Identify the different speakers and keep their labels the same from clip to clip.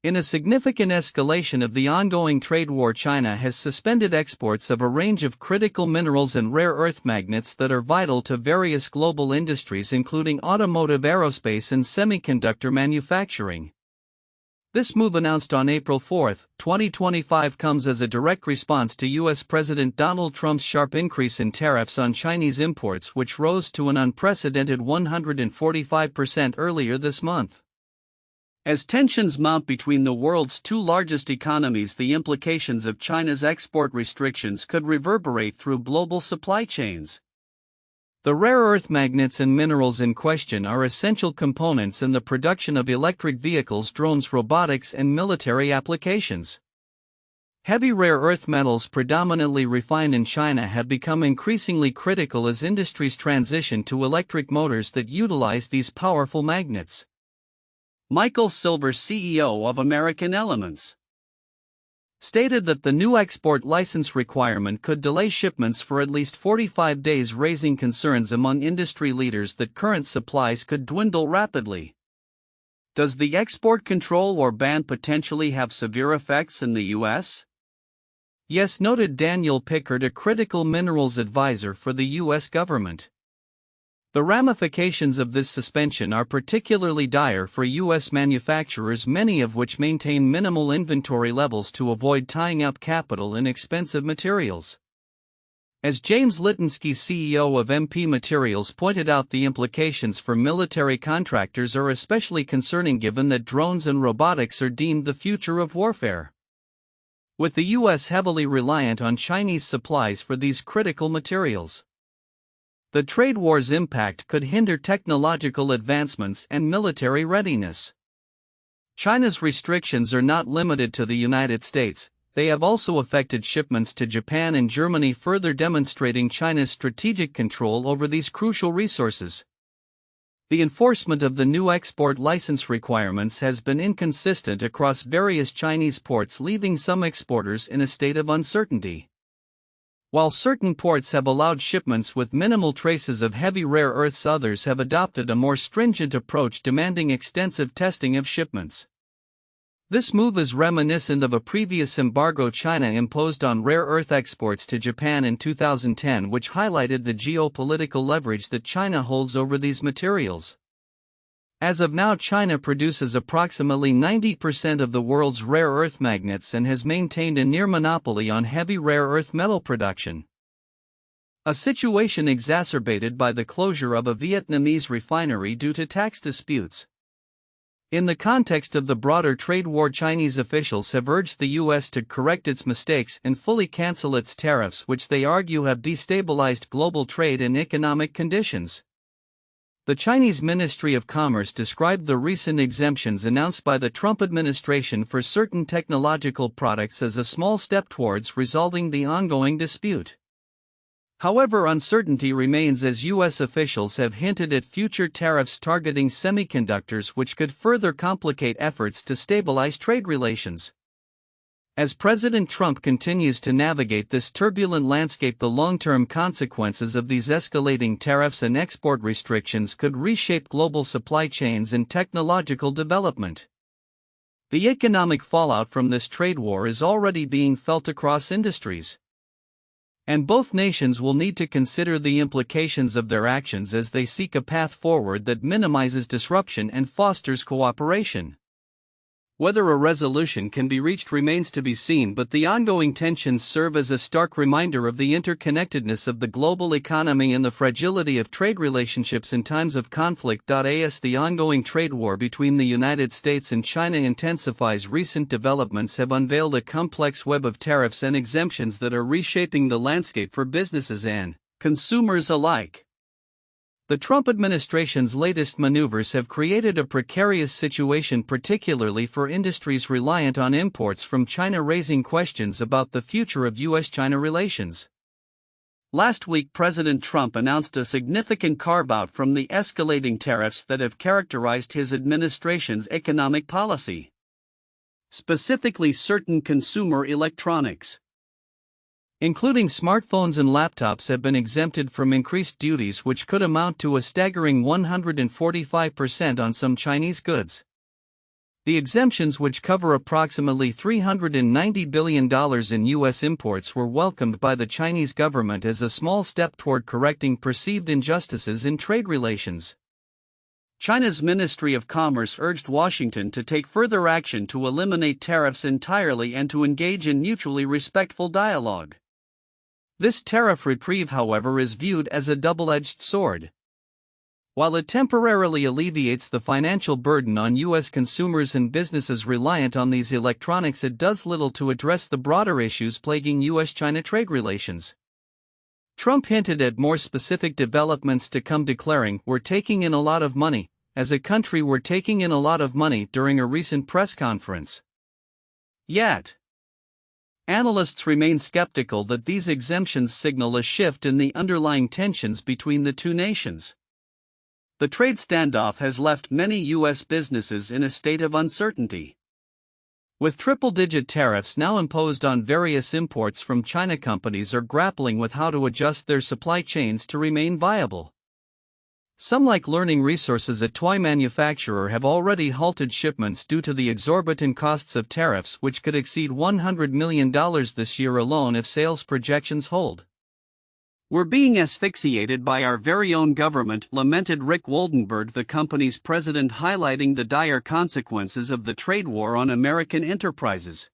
Speaker 1: In a significant escalation of the ongoing trade war, China has suspended exports of a range of critical minerals and rare earth magnets that are vital to various global industries including automotive, aerospace and semiconductor manufacturing. This move, announced on April 4, 2025, comes as a direct response to U.S. President Donald Trump's sharp increase in tariffs on Chinese imports, which rose to an unprecedented 145% earlier this month. As tensions mount between the world's two largest economies, the implications of China's export restrictions could reverberate through global supply chains. The rare earth magnets and minerals in question are essential components in the production of electric vehicles, drones, robotics, and military applications. Heavy rare earth metals, predominantly refined in China, have become increasingly critical as industries transition to electric motors that utilize these powerful magnets. Michael Silver, CEO of American Elements, stated that the new export license requirement could delay shipments for at least 45 days, raising concerns among industry leaders that current supplies could dwindle rapidly. Does the export control or ban potentially have severe effects in the U.S.? Yes, noted Daniel Pickard, a critical minerals advisor for the U.S. government. The ramifications of this suspension are particularly dire for U.S. manufacturers, many of which maintain minimal inventory levels to avoid tying up capital in expensive materials. As James Litinsky, CEO of MP Materials, pointed out, the implications for military contractors are especially concerning given that drones and robotics are deemed the future of warfare, with the U.S. heavily reliant on Chinese supplies for these critical materials. The trade war's impact could hinder technological advancements and military readiness. China's restrictions are not limited to the United States, they have also affected shipments to Japan and Germany, further demonstrating China's strategic control over these crucial resources. The enforcement of the new export license requirements has been inconsistent across various Chinese ports, leaving some exporters in a state of uncertainty. While certain ports have allowed shipments with minimal traces of heavy rare earths, others have adopted a more stringent approach, demanding extensive testing of shipments. This move is reminiscent of a previous embargo China imposed on rare earth exports to Japan in 2010, which highlighted the geopolitical leverage that China holds over these materials. As of now, China produces approximately 90% of the world's rare earth magnets and has maintained a near monopoly on heavy rare earth metal production, a situation exacerbated by the closure of a Vietnamese refinery due to tax disputes. In the context of the broader trade war, Chinese officials have urged the U.S. to correct its mistakes and fully cancel its tariffs, which they argue have destabilized global trade and economic conditions. The Chinese Ministry of Commerce described the recent exemptions announced by the Trump administration for certain technological products as a small step towards resolving the ongoing dispute. However, uncertainty remains as U.S. officials have hinted at future tariffs targeting semiconductors, which could further complicate efforts to stabilize trade relations. As President Trump continues to navigate this turbulent landscape, the long-term consequences of these escalating tariffs and export restrictions could reshape global supply chains and technological development. The economic fallout from this trade war is already being felt across industries, and both nations will need to consider the implications of their actions as they seek a path forward that minimizes disruption and fosters cooperation. Whether a resolution can be reached remains to be seen, but the ongoing tensions serve as a stark reminder of the interconnectedness of the global economy and the fragility of trade relationships in times of conflict. As the ongoing trade war between the United States and China intensifies, recent developments have unveiled a complex web of tariffs and exemptions that are reshaping the landscape for businesses and consumers alike. The Trump administration's latest maneuvers have created a precarious situation, particularly for industries reliant on imports from China, raising questions about the future of U.S.-China relations. Last week, President Trump announced a significant carve-out from the escalating tariffs that have characterized his administration's economic policy, specifically certain consumer electronics, including smartphones and laptops, have been exempted from increased duties, which could amount to a staggering 145% on some Chinese goods. The exemptions, which cover approximately $390 billion in U.S. imports, were welcomed by the Chinese government as a small step toward correcting perceived injustices in trade relations. China's Ministry of Commerce urged Washington to take further action to eliminate tariffs entirely and to engage in mutually respectful dialogue. This tariff reprieve, however, is viewed as a double-edged sword. While it temporarily alleviates the financial burden on U.S. consumers and businesses reliant on these electronics, it does little to address the broader issues plaguing U.S.-China trade relations. Trump hinted at more specific developments to come, declaring, "We're taking in a lot of money. As a country, we're taking in a lot of money," during a recent press conference. Yet, analysts remain skeptical that these exemptions signal a shift in the underlying tensions between the two nations. The trade standoff has left many U.S. businesses in a state of uncertainty. With triple-digit tariffs now imposed on various imports from China, companies are grappling with how to adjust their supply chains to remain viable. Some, like Learning Resources, a toy manufacturer, have already halted shipments due to the exorbitant costs of tariffs, which could exceed $100 million this year alone if sales projections hold. "We're being asphyxiated by our very own government," lamented Rick Woldenberg, the company's president, highlighting the dire consequences of the trade war on American enterprises.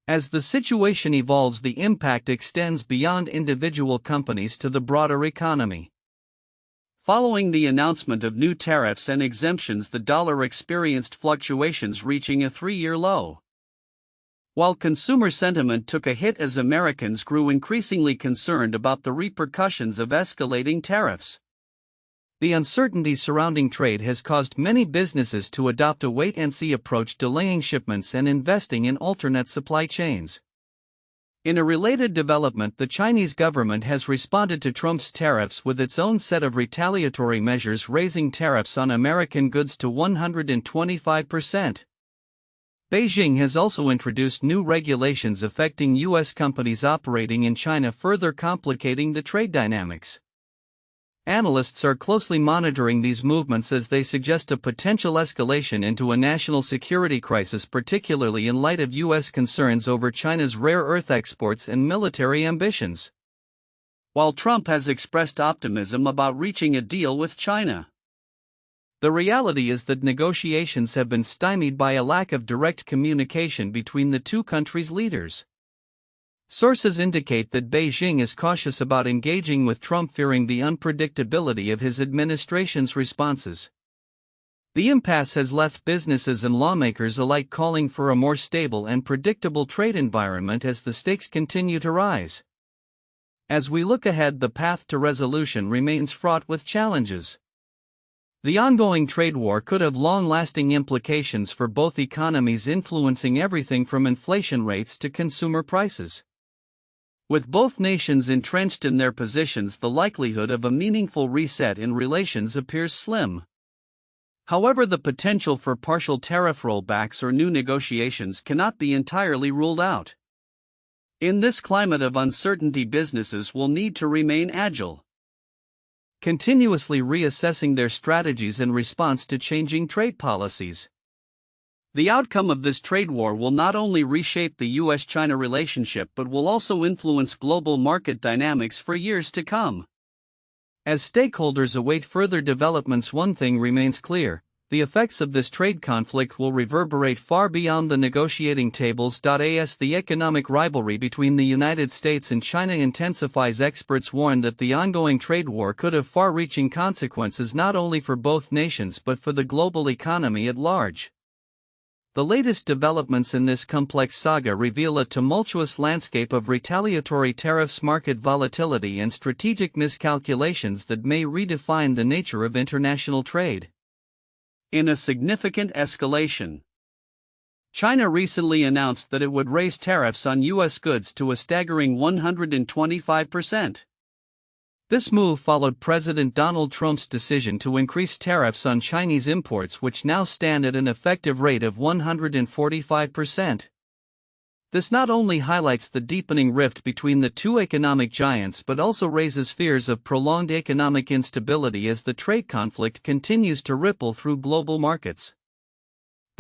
Speaker 1: As the situation evolves, the impact extends beyond individual companies to the broader economy. Following the announcement of new tariffs and exemptions, the dollar experienced fluctuations reaching a three-year low. While consumer sentiment took a hit as Americans grew increasingly concerned about the repercussions of escalating tariffs. The uncertainty surrounding trade has caused many businesses to adopt a wait-and-see approach, delaying shipments and investing in alternate supply chains. In a related development, the Chinese government has responded to Trump's tariffs with its own set of retaliatory measures, raising tariffs on American goods to 125%. Beijing has also introduced new regulations affecting U.S. companies operating in China, further complicating the trade dynamics. Analysts are closely monitoring these movements as they suggest a potential escalation into a national security crisis, particularly in light of U.S. concerns over China's rare earth exports and military ambitions. While Trump has expressed optimism about reaching a deal with China, the reality is that negotiations have been stymied by a lack of direct communication between the two countries' leaders. Sources indicate that Beijing is cautious about engaging with Trump, fearing the unpredictability of his administration's responses. The impasse has left businesses and lawmakers alike calling for a more stable and predictable trade environment as the stakes continue to rise. As we look ahead, the path to resolution remains fraught with challenges. The ongoing trade war could have long-lasting implications for both economies, influencing everything from inflation rates to consumer prices. With both nations entrenched in their positions, the likelihood of a meaningful reset in relations appears slim. However, the potential for partial tariff rollbacks or new negotiations cannot be entirely ruled out. In this climate of uncertainty, businesses will need to remain agile, continuously reassessing their strategies in response to changing trade policies. The outcome of this trade war will not only reshape the U.S.-China relationship but will also influence global market dynamics for years to come. As stakeholders await further developments, one thing remains clear: the effects of this trade conflict will reverberate far beyond the negotiating tables. As the economic rivalry between the United States and China intensifies, experts warn that the ongoing trade war could have far-reaching consequences not only for both nations but for the global economy at large. The latest developments in this complex saga reveal a tumultuous landscape of retaliatory tariffs, market volatility, and strategic miscalculations that may redefine the nature of international trade. In a significant escalation, China recently announced that it would raise tariffs on U.S. goods to a staggering 125%. This move followed President Donald Trump's decision to increase tariffs on Chinese imports, which now stand at an effective rate of 145%. This not only highlights the deepening rift between the two economic giants but also raises fears of prolonged economic instability as the trade conflict continues to ripple through global markets.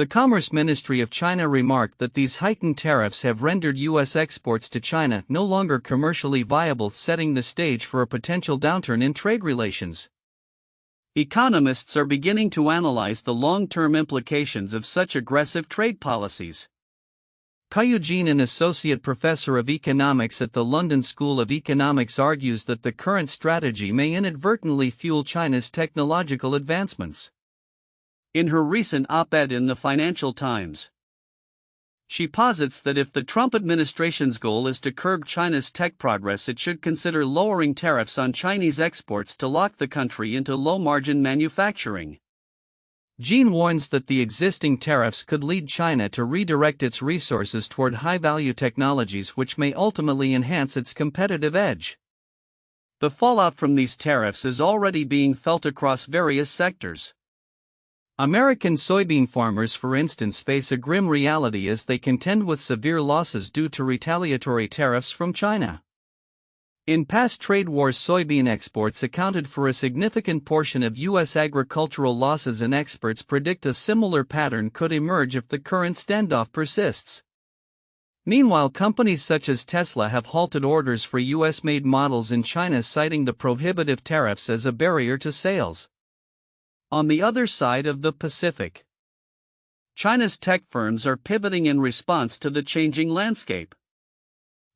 Speaker 1: The Commerce Ministry of China remarked that these heightened tariffs have rendered U.S. exports to China no longer commercially viable, setting the stage for a potential downturn in trade relations. Economists are beginning to analyze the long-term implications of such aggressive trade policies. Kai Eugene, an associate professor of economics at the London School of Economics, argues that the current strategy may inadvertently fuel China's technological advancements. In her recent op-ed in the Financial Times, she posits that if the Trump administration's goal is to curb China's tech progress, it should consider lowering tariffs on Chinese exports to lock the country into low-margin manufacturing. Jean warns that the existing tariffs could lead China to redirect its resources toward high-value technologies, which may ultimately enhance its competitive edge. The fallout from these tariffs is already being felt across various sectors. American soybean farmers, for instance, face a grim reality as they contend with severe losses due to retaliatory tariffs from China. In past trade wars, soybean exports accounted for a significant portion of U.S. agricultural losses, and experts predict a similar pattern could emerge if the current standoff persists. Meanwhile, companies such as Tesla have halted orders for U.S.-made models in China, citing the prohibitive tariffs as a barrier to sales. On the other side of the Pacific, China's tech firms are pivoting in response to the changing landscape.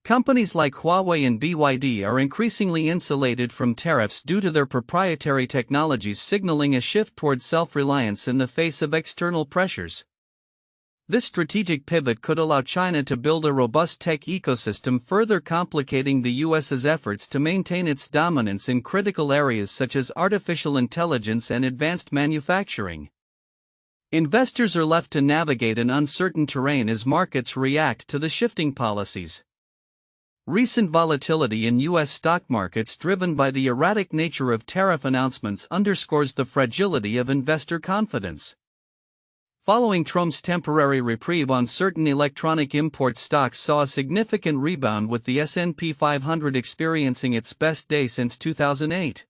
Speaker 1: Companies like Huawei and BYD are increasingly insulated from tariffs due to their proprietary technologies, signaling a shift toward self-reliance in the face of external pressures. This strategic pivot could allow China to build a robust tech ecosystem, further complicating the U.S.'s efforts to maintain its dominance in critical areas such as artificial intelligence and advanced manufacturing. Investors are left to navigate an uncertain terrain as markets react to the shifting policies. Recent volatility in U.S. stock markets, driven by the erratic nature of tariff announcements, underscores the fragility of investor confidence. Following Trump's temporary reprieve on certain electronic import stocks saw a significant rebound, with the S&P 500 experiencing its best day since 2008.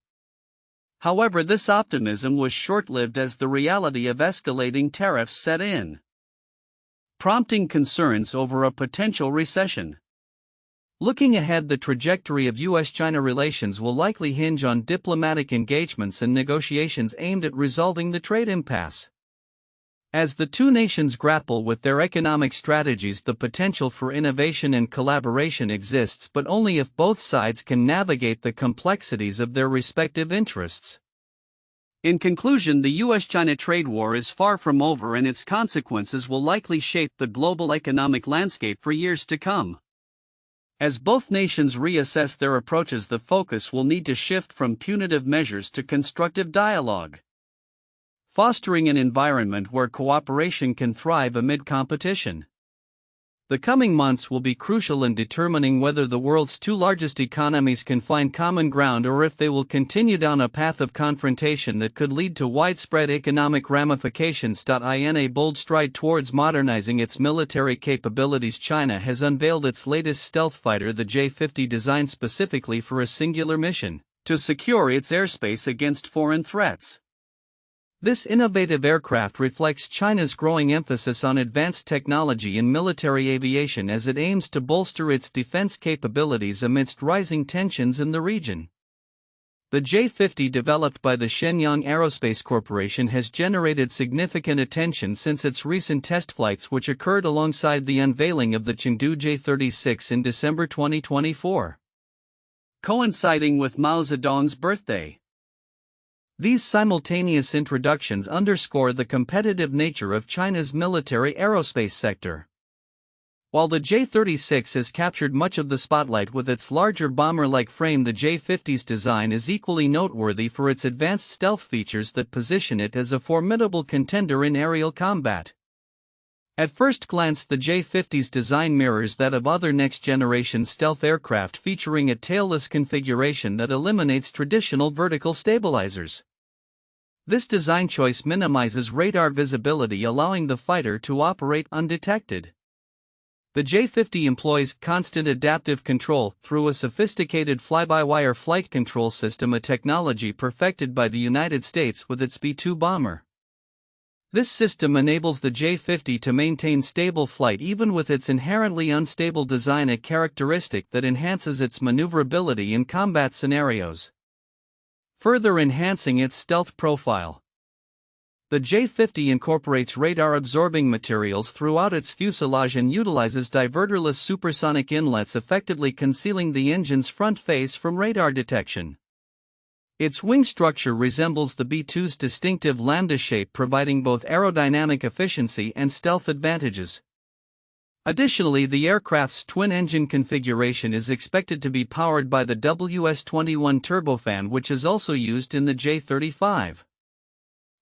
Speaker 1: However, this optimism was short-lived as the reality of escalating tariffs set in, prompting concerns over a potential recession. Looking ahead, the trajectory of U.S.-China relations will likely hinge on diplomatic engagements and negotiations aimed at resolving the trade impasse. As the two nations grapple with their economic strategies, the potential for innovation and collaboration exists, but only if both sides can navigate the complexities of their respective interests. In conclusion, the U.S.-China trade war is far from over, and its consequences will likely shape the global economic landscape for years to come. As both nations reassess their approaches, the focus will need to shift from punitive measures to constructive dialogue, fostering an environment where cooperation can thrive amid competition. The coming months will be crucial in determining whether the world's two largest economies can find common ground, or if they will continue down a path of confrontation that could lead to widespread economic ramifications. In a bold stride towards modernizing its military capabilities, China has unveiled its latest stealth fighter, the J-50, designed specifically for a singular mission: to secure its airspace against foreign threats. This innovative aircraft reflects China's growing emphasis on advanced technology in military aviation as it aims to bolster its defense capabilities amidst rising tensions in the region. The J-50, developed by the Shenyang Aerospace Corporation, has generated significant attention since its recent test flights, which occurred alongside the unveiling of the Chengdu J-36 in December 2024, coinciding with Mao Zedong's birthday. These simultaneous introductions underscore the competitive nature of China's military aerospace sector. While the J-36 has captured much of the spotlight with its larger bomber-like frame, the J-50's design is equally noteworthy for its advanced stealth features that position it as a formidable contender in aerial combat. At first glance, the J-50's design mirrors that of other next-generation stealth aircraft, featuring a tailless configuration that eliminates traditional vertical stabilizers. This design choice minimizes radar visibility, allowing the fighter to operate undetected. The J-50 employs constant adaptive control through a sophisticated fly-by-wire flight control system, a technology perfected by the United States with its B-2 bomber. This system enables the J-50 to maintain stable flight even with its inherently unstable design, a characteristic that enhances its maneuverability in combat scenarios, further enhancing its stealth profile. The J-50 incorporates radar-absorbing materials throughout its fuselage and utilizes diverterless supersonic inlets, effectively concealing the engine's front face from radar detection. Its wing structure resembles the B-2's distinctive lambda shape, providing both aerodynamic efficiency and stealth advantages. Additionally, the aircraft's twin-engine configuration is expected to be powered by the WS-21 turbofan, which is also used in the J-35.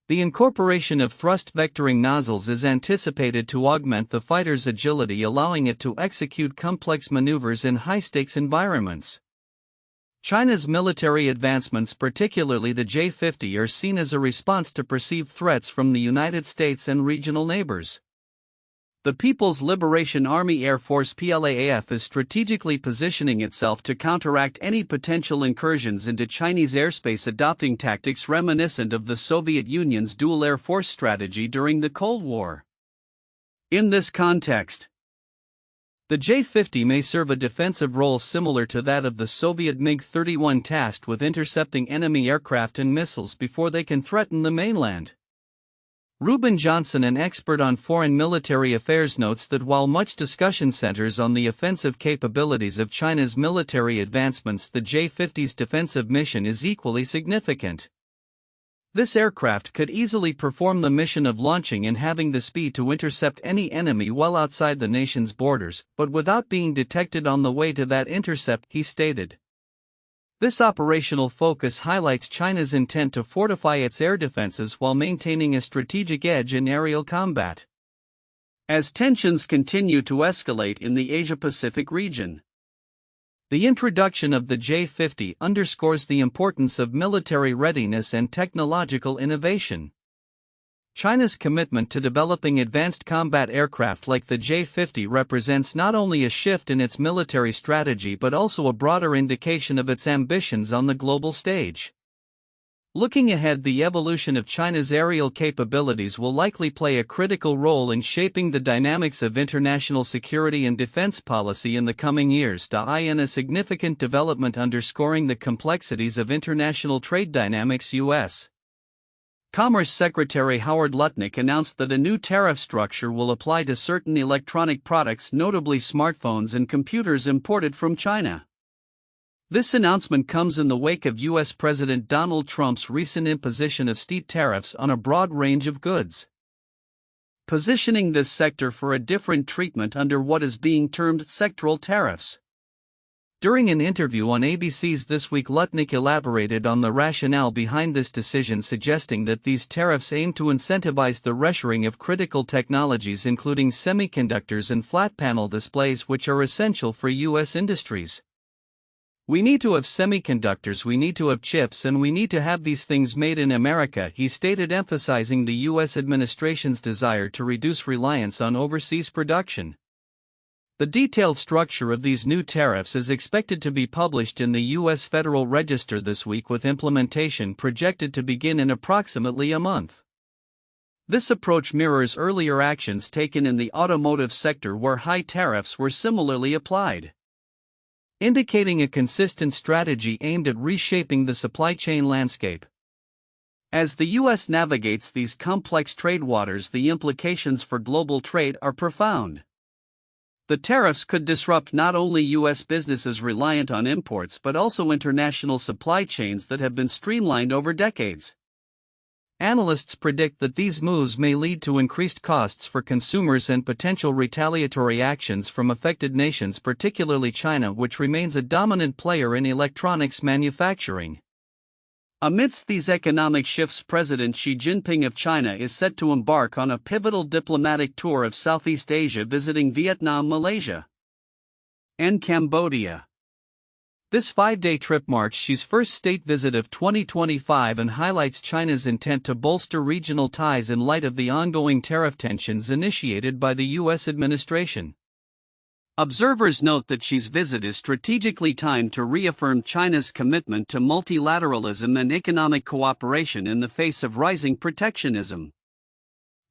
Speaker 1: The incorporation of thrust vectoring nozzles is anticipated to augment the fighter's agility, allowing it to execute complex maneuvers in high-stakes environments. China's military advancements, particularly the J-50, are seen as a response to perceived threats from the United States and regional neighbors. The People's Liberation Army Air Force (PLAAF) is strategically positioning itself to counteract any potential incursions into Chinese airspace, adopting tactics reminiscent of the Soviet Union's dual Air Force strategy during the Cold War. In this context, the J-50 may serve a defensive role similar to that of the Soviet MiG-31, tasked with intercepting enemy aircraft and missiles before they can threaten the mainland. Reuben Johnson, an expert on foreign military affairs, notes that while much discussion centers on the offensive capabilities of China's military advancements, the J-50's defensive mission is equally significant. This aircraft could easily perform the mission of launching and having the speed to intercept any enemy well outside the nation's borders, but without being detected on the way to that intercept, he stated. This operational focus highlights China's intent to fortify its air defenses while maintaining a strategic edge in aerial combat. As tensions continue to escalate in the Asia-Pacific region, the introduction of the J-50 underscores the importance of military readiness and technological innovation. China's commitment to developing advanced combat aircraft like the J-50 represents not only a shift in its military strategy but also a broader indication of its ambitions on the global stage. Looking ahead, the evolution of China's aerial capabilities will likely play a critical role in shaping the dynamics of international security and defense policy in the coming years. In a significant development underscoring the complexities of international trade dynamics, U.S. Commerce Secretary Howard Lutnick announced that a new tariff structure will apply to certain electronic products, notably smartphones and computers imported from China. This announcement comes in the wake of U.S. President Donald Trump's recent imposition of steep tariffs on a broad range of goods, positioning this sector for a different treatment under what is being termed sectoral tariffs. During an interview on ABC's This Week, Lutnick elaborated on the rationale behind this decision, suggesting that these tariffs aim to incentivize the reshoring of critical technologies including semiconductors and flat panel displays, which are essential for U.S. industries. "We need to have semiconductors, we need to have chips, and we need to have these things made in America," he stated, emphasizing the U.S. administration's desire to reduce reliance on overseas production. The detailed structure of these new tariffs is expected to be published in the U.S. Federal Register this week, with implementation projected to begin in approximately a month. This approach mirrors earlier actions taken in the automotive sector where high tariffs were similarly applied, indicating a consistent strategy aimed at reshaping the supply chain landscape. As the U.S. navigates these complex trade waters, the implications for global trade are profound. The tariffs could disrupt not only U.S. businesses reliant on imports but also international supply chains that have been streamlined over decades. Analysts predict that these moves may lead to increased costs for consumers and potential retaliatory actions from affected nations, particularly China, which remains a dominant player in electronics manufacturing. Amidst these economic shifts, President Xi Jinping of China is set to embark on a pivotal diplomatic tour of Southeast Asia, visiting Vietnam, Malaysia, and Cambodia. This 5-day trip marks Xi's first state visit of 2025 and highlights China's intent to bolster regional ties in light of the ongoing tariff tensions initiated by the U.S. administration. Observers note that Xi's visit is strategically timed to reaffirm China's commitment to multilateralism and economic cooperation in the face of rising protectionism.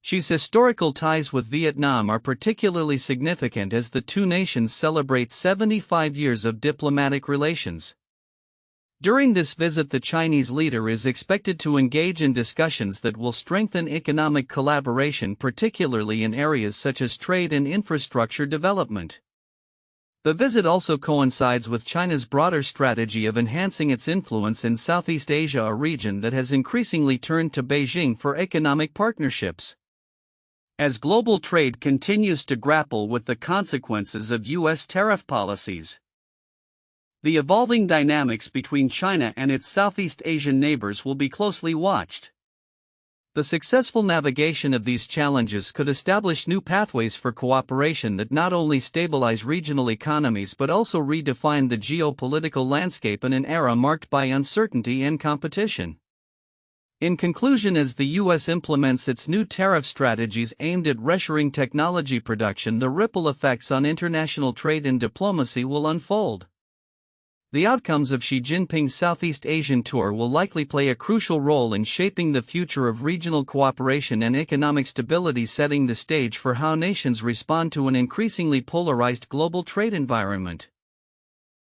Speaker 1: Xi's historical ties with Vietnam are particularly significant as the two nations celebrate 75 years of diplomatic relations. During this visit, the Chinese leader is expected to engage in discussions that will strengthen economic collaboration, particularly in areas such as trade and infrastructure development. The visit also coincides with China's broader strategy of enhancing its influence in Southeast Asia, a region that has increasingly turned to Beijing for economic partnerships. As global trade continues to grapple with the consequences of U.S. tariff policies, the evolving dynamics between China and its Southeast Asian neighbors will be closely watched. The successful navigation of these challenges could establish new pathways for cooperation that not only stabilize regional economies but also redefine the geopolitical landscape in an era marked by uncertainty and competition. In conclusion, as the U.S. implements its new tariff strategies aimed at reshoring technology production, the ripple effects on international trade and diplomacy will unfold. The outcomes of Xi Jinping's Southeast Asian tour will likely play a crucial role in shaping the future of regional cooperation and economic stability, setting the stage for how nations respond to an increasingly polarized global trade environment.